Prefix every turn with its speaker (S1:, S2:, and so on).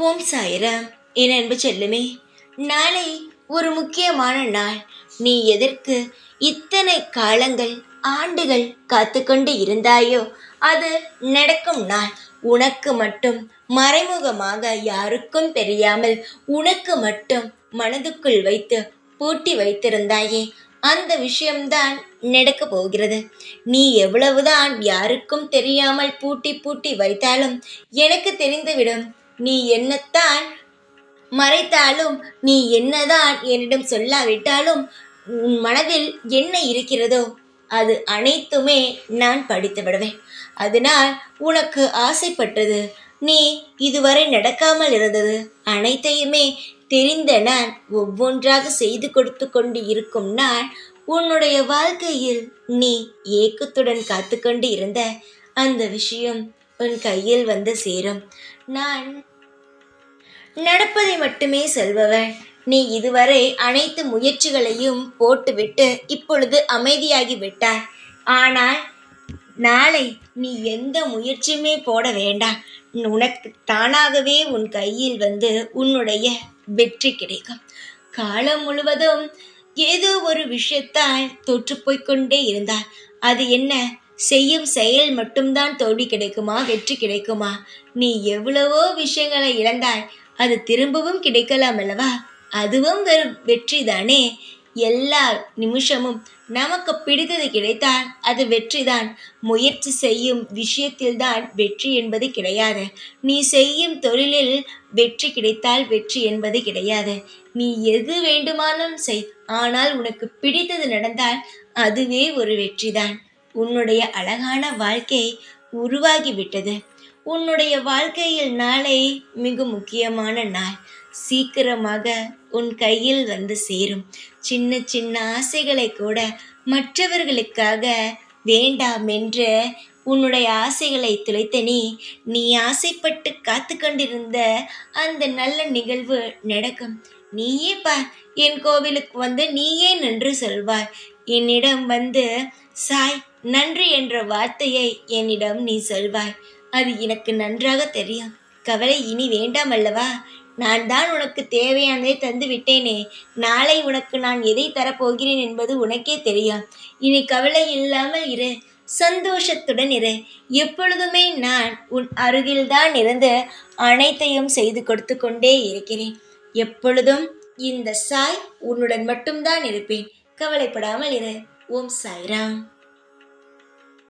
S1: ஓம் சாய்ராம். என் அன்பு செல்லுமே, நாளை ஒரு முக்கியமான நாள். நீ எதற்கு இத்தனை காலங்கள் ஆண்டுகள் காத்து கொண்டு இருந்தாயோ அது நடக்கும் நாள். உனக்கு மட்டும் மறைமுகமாக யாருக்கும் தெரியாமல் உனக்கு மட்டும் மனதுக்குள் வைத்து பூட்டி வைத்திருந்தாயே, அந்த விஷயம்தான் நடக்க போகிறது. நீ எவ்வளவுதான் யாருக்கும் தெரியாமல் பூட்டி பூட்டி வைத்தாலும் எனக்கு தெரிந்துவிடும். நீ என்னத்தான் மறைத்தாலும், நீ என்னதான் என்னிடம் சொல்லாவிட்டாலும், உன் மனதில் என்ன இருக்கிறதோ அது அனைத்துமே நான் படித்து விடுவேன். அதனால் உனக்கு ஆசைப்பட்டது, நீ இதுவரை நடக்காமல் இருந்தது அனைத்தையுமே தெரிந்த நான் ஒவ்வொன்றாக செய்து கொடுத்து கொண்டு இருக்கும் நான் உன்னுடைய வாழ்க்கையில் நீ ஏக்கத்துடன் காத்து கொண்டு இருந்த அந்த விஷயம் உன் கையில் வந்து சேரும். நான் நடப்பதை மட்டுமே சொல்பவன். நீ இதுவரை அனைத்து முயற்சிகளையும் போட்டுவிட்டு இப்பொழுது அமைதியாகி விட்டாய். ஆனால் நாளை நீ எந்த முயற்சியுமே போட வேண்டாம். உனக்கு தானாகவே உன் கையில் வந்து உன்னுடைய வெற்றி கிடைக்கும். காலம் முழுவதும் ஏதோ ஒரு விஷயத்தால் தோற்றுப்போய்க் கொண்டே இருந்தாய். அது என்ன? செய்யும் செயல் மட்டும்தான் தோல்வி கிடைக்குமா, வெற்றி கிடைக்குமா? நீ எவ்வளவோ விஷயங்களை இழந்தாய், அது திரும்பவும் கிடைக்கலாம் அல்லவா? அதுவும் வெற்றி தானே. எல்லா நிமிஷமும் நமக்கு பிடித்தது கிடைத்தால் அது வெற்றிதான். முயற்சி செய்யும் விஷயத்தில்தான் வெற்றி என்பது கிடையாது. நீ செய்யும் தொழிலில் வெற்றி கிடைத்தால் வெற்றி என்பது கிடையாது. நீ எது வேண்டுமானாலும் செய், ஆனால் உனக்கு பிடித்தது நடந்தால் அதுவே ஒரு வெற்றிதான். உன்னுடைய அழகான வாழ்க்கை உருவாகிவிட்டது. உன்னுடைய வாழ்க்கையில் நாளை மிக முக்கியமான நாள். சீக்கிரமாக உன் கையில் வந்து சேரும். சின்ன சின்ன ஆசைகளை கூட மற்றவர்களுக்காக வேண்டாம் என்று உன்னுடைய ஆசைகளை துளைத்த நீ ஆசைப்பட்டு காத்து கொண்டிருந்த அந்த நல்ல நிகழ்வு நடக்கும். நீயே பார், என் கோவிலுக்கு வந்து நீயே நன்றி சொல்வாய். என்னிடம் வந்து சாய் நன்றி என்ற வார்த்தையை என்னிடம் நீ சொல்வாய். அது எனக்கு நன்றாக தெரியும். கவலை இனி வேண்டாம் அல்லவா? நான் தான் உனக்கு தேவையானதை தந்து விட்டேனே. நாளை உனக்கு நான் எதை தரப்போகிறேன் என்பது உனக்கே தெரியும். இனி கவலை இல்லாமல் இரு, சந்தோஷத்துடன் இரு. எப்பொழுதுமே நான் உன் அருகில்தான் இருந்து அனைத்தையும் செய்து கொடுத்து கொண்டே இருக்கிறேன். எப்பொழுதும் இந்த சாய் உன்னுடன் மட்டும்தான் இருப்பேன். கவலைப்படாமல் இரு. ஓம் சாய்ராம்.